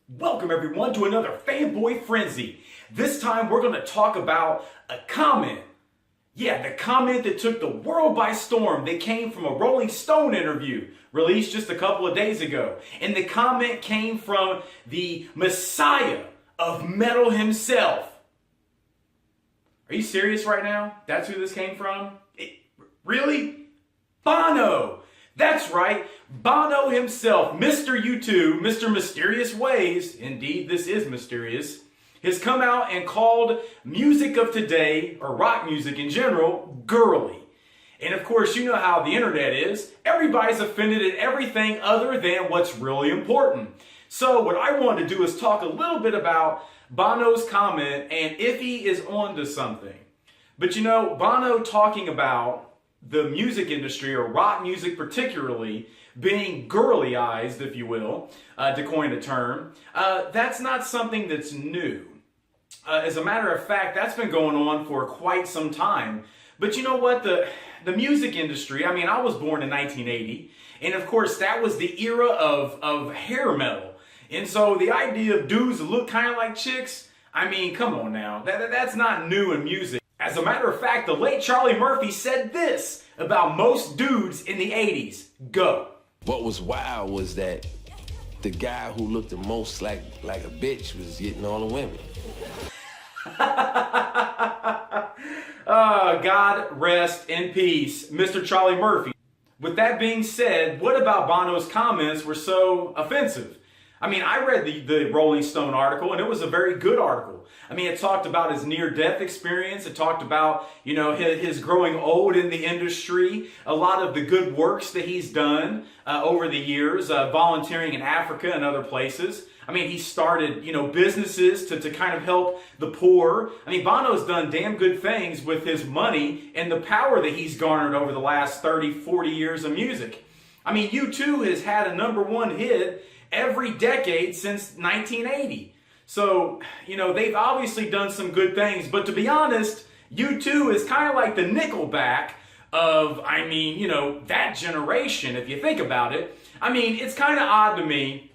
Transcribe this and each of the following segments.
Welcome everyone to another Fanboy Frenzy. This time we're going to talk about a comment. Yeah, the comment that took the world by storm. That came from a Rolling Stone interview released just a couple of days ago. And the comment came from the messiah of metal himself. Are you serious right now? That's who this came from? Really? Bono! That's right, Bono himself, Mr. U2, Mr. Mysterious Ways, indeed this is mysterious, has come out and called music of today, or rock music in general, girly. And of course, you know how the internet is. Everybody's offended at everything other than what's really important. So what I want to do is talk a little bit about Bono's comment and if he is onto something. But you know, Bono talking about the music industry, or rock music particularly, being girlyized, if you will, to coin a term, that's not something that's new. As a matter of fact, that's been going on for quite some time. But you know what? The music industry, I mean, I was born in 1980, and of course that was the era of hair metal. And so the idea of dudes that look kind of like chicks, I mean, come on now, that's not new in music. As a matter of fact, the late Charlie Murphy said this about most dudes in the 80s. Go. What was wild was that the guy who looked the most like a bitch was getting all the women. God rest in peace, Mr. Charlie Murphy. With that being said, what about Bono's comments were so offensive? I mean, I read the Rolling Stone article, and it was a very good article. I mean, it talked about his near-death experience. It talked about, you know, his growing old in the industry, a lot of the good works that he's done over the years, volunteering in Africa and other places. I mean, he started, you know, businesses to kind of help the poor. I mean, Bono's done damn good things with his money and the power that he's garnered over the last 30, 40 years of music. I mean, U2 has had a #1 hit every decade since 1980. So, you know, they've obviously done some good things, but to be honest, U2 is kind of like the Nickelback of, I mean, you know, that generation, if you think about it. I mean, it's kind of odd to me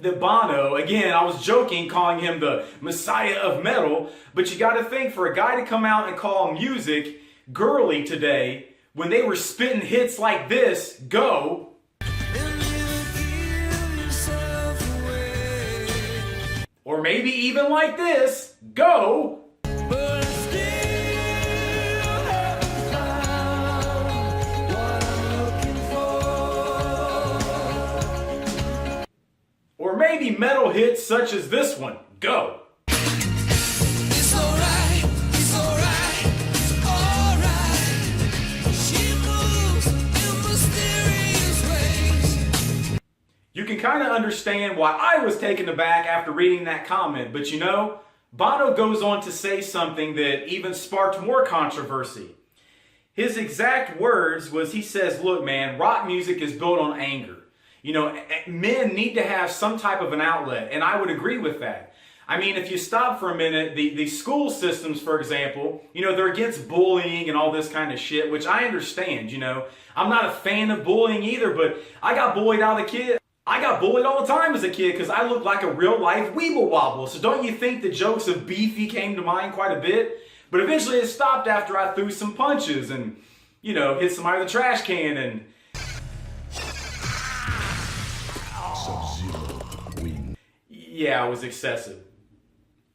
that Bono, again, I was joking calling him the messiah of metal, but you got to think, for a guy to come out and call music girly today, when they were spitting hits like this, Go, or maybe even like this, Go. Or maybe metal hits such as this one, Go. It's alright, it's alright, it's alright. She moves in mysterious ways. You can kind of understand why I was taken aback after reading that comment, but you know, Bono goes on to say something that even sparked more controversy. His exact words was, he says, look man, rock music is built on anger. You know, men need to have some type of an outlet, and I would agree with that. I mean, if you stop for a minute, the school systems, for example, you know, they're against bullying and all this kind of shit, which I understand, you know. I'm not a fan of bullying either, but I got bullied all the time as a kid because I looked like a real-life weeble wobble. So don't you think the jokes of Beefy came to mind quite a bit? But eventually it stopped after I threw some punches and, you know, hit somebody with a trash can and... Yeah, it was excessive.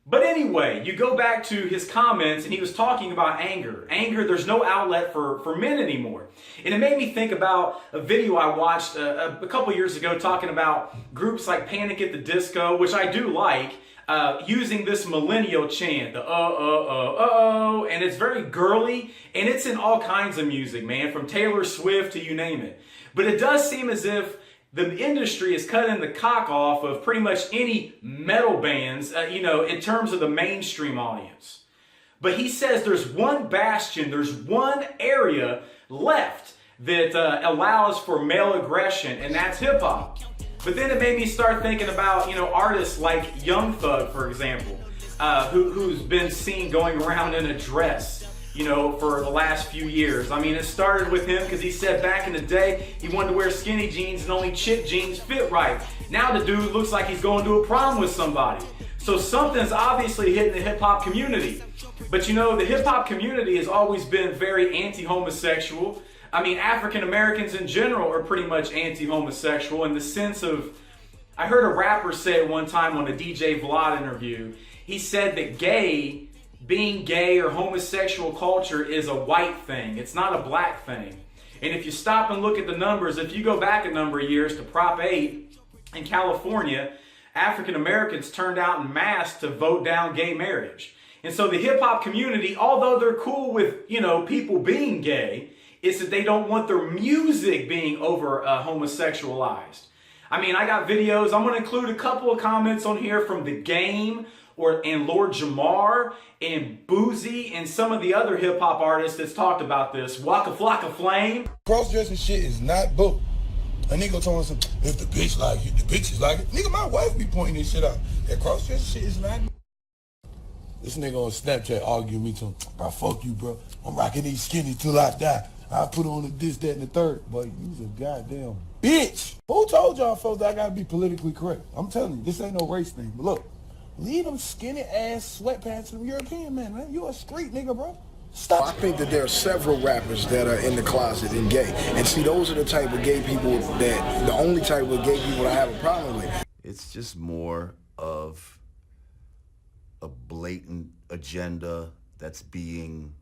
But anyway, you go back to his comments and he was talking about anger. Anger, there's no outlet for men anymore. And it made me think about a video I watched a couple years ago talking about groups like Panic at the Disco, which I do like, using this millennial chant, the and it's very girly, and it's in all kinds of music, man, from Taylor Swift to you name it. But it does seem as if the industry is cutting the cock off of pretty much any metal bands, you know, in terms of the mainstream audience. But he says there's one bastion, there's one area left that allows for male aggression, and that's hip-hop. But then it made me start thinking about, you know, artists like Young Thug, for example, who's been seen going around in a dress, you know, for the last few years. I mean, it started with him because he said back in the day he wanted to wear skinny jeans and only chick jeans fit right. Now the dude looks like he's going to a prom with somebody. So something's obviously hitting the hip hop community. But you know, the hip hop community has always been very anti-homosexual. I mean, African Americans in general are pretty much anti-homosexual in the sense of, I heard a rapper say it one time on a DJ Vlad interview. He said that being gay or homosexual culture is a white thing. It's not a black thing. And if you stop and look at the numbers, if you go back a number of years to Prop 8 in California, African Americans turned out en masse to vote down gay marriage. And so the hip hop community, although they're cool with, you know, people being gay, it's that they don't want their music being over homosexualized. I mean, I got videos. I'm going to include a couple of comments on here from The Game and Lord Jamar and Boozy and some of the other hip hop artists that's talked about this. Waka Flocka Flame. Cross-dressing shit is not book. A nigga told us, if the bitch like it, the bitches like it. Nigga, my wife be pointing this shit out. That cross-dressing shit is not. This nigga on Snapchat arguing me to him, bro, fuck you, bro. I'm rocking these skinny till I die. I put on this, that, and the third. But you's a goddamn bitch. Who told y'all folks that I gotta be politically correct? I'm telling you, this ain't no race thing. But look, leave them skinny ass sweatpants from European man. You a street nigga, bro. Stop. I think that there are several rappers that are in the closet and gay. And see, those are the type of gay people that, the only type of gay people I have a problem with. It's just more of a blatant agenda that's being,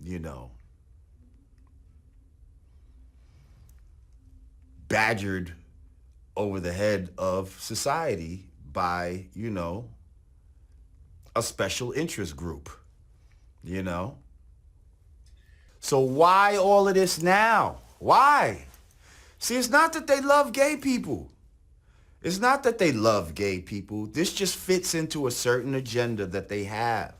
you know, badgered over the head of society by, you know, a special interest group, you know? So why all of this now? Why? See, it's not that they love gay people. It's not that they love gay people. This just fits into a certain agenda that they have.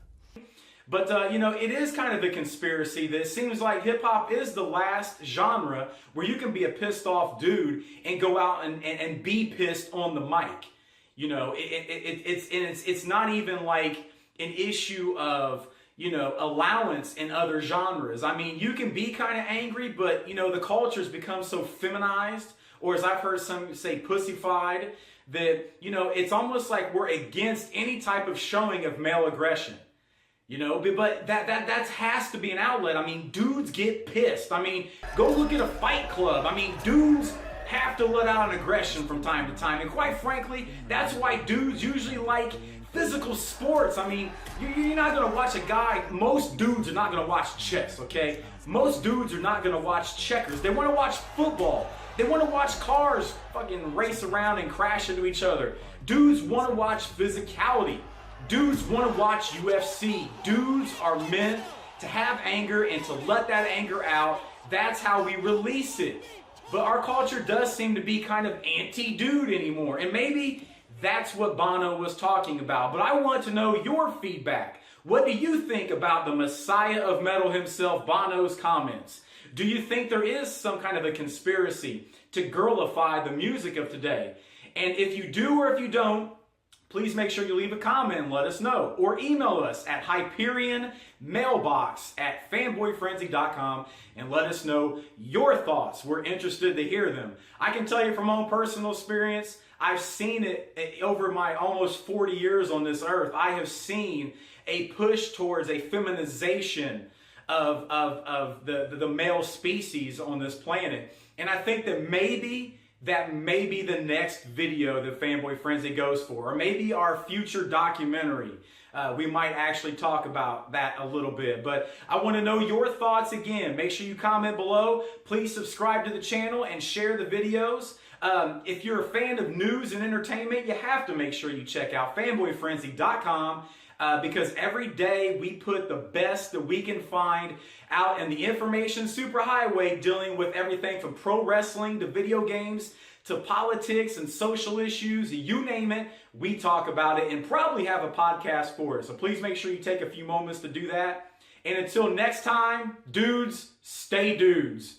But, you know, it is kind of a conspiracy that it seems like hip-hop is the last genre where you can be a pissed-off dude and go out and be pissed on the mic. You know, it's not even like an issue of, you know, allowance in other genres. I mean, you can be kind of angry, but, you know, the culture's become so feminized, or as I've heard some say, pussified, that, you know, it's almost like we're against any type of showing of male aggression. You know, but that has to be an outlet. I mean, dudes get pissed. I mean, go look at a fight club. I mean, dudes have to let out an aggression from time to time. And quite frankly, that's why dudes usually like physical sports. I mean, you're not going to watch a guy, most dudes are not going to watch chess, okay? Most dudes are not going to watch checkers. They want to watch football. They want to watch cars fucking race around and crash into each other. Dudes want to watch physicality. Dudes want to watch UFC. Dudes are meant to have anger and to let that anger out. That's how we release it. But our culture does seem to be kind of anti-dude anymore. And maybe that's what Bono was talking about. But I want to know your feedback. What do you think about the messiah of metal himself, Bono's comments? Do you think there is some kind of a conspiracy to girlify the music of today? And if you do or if you don't, please make sure you leave a comment and let us know. Or email us at HyperionMailbox@fanboyfrenzy.com and let us know your thoughts. We're interested to hear them. I can tell you from my own personal experience, I've seen it over my almost 40 years on this earth. I have seen a push towards a feminization of the male species on this planet. And I think that maybe the next video that Fanboy Frenzy goes for, or maybe our future documentary. We might actually talk about that a little bit. But I want to know your thoughts again. Make sure you comment below. Please subscribe to the channel and share the videos. If you're a fan of news and entertainment, you have to make sure you check out fanboyfrenzy.com. Because every day we put the best that we can find out in the information superhighway, dealing with everything from pro wrestling to video games to politics and social issues, you name it, we talk about it and probably have a podcast for it. So please make sure you take a few moments to do that. And until next time, dudes, stay dudes.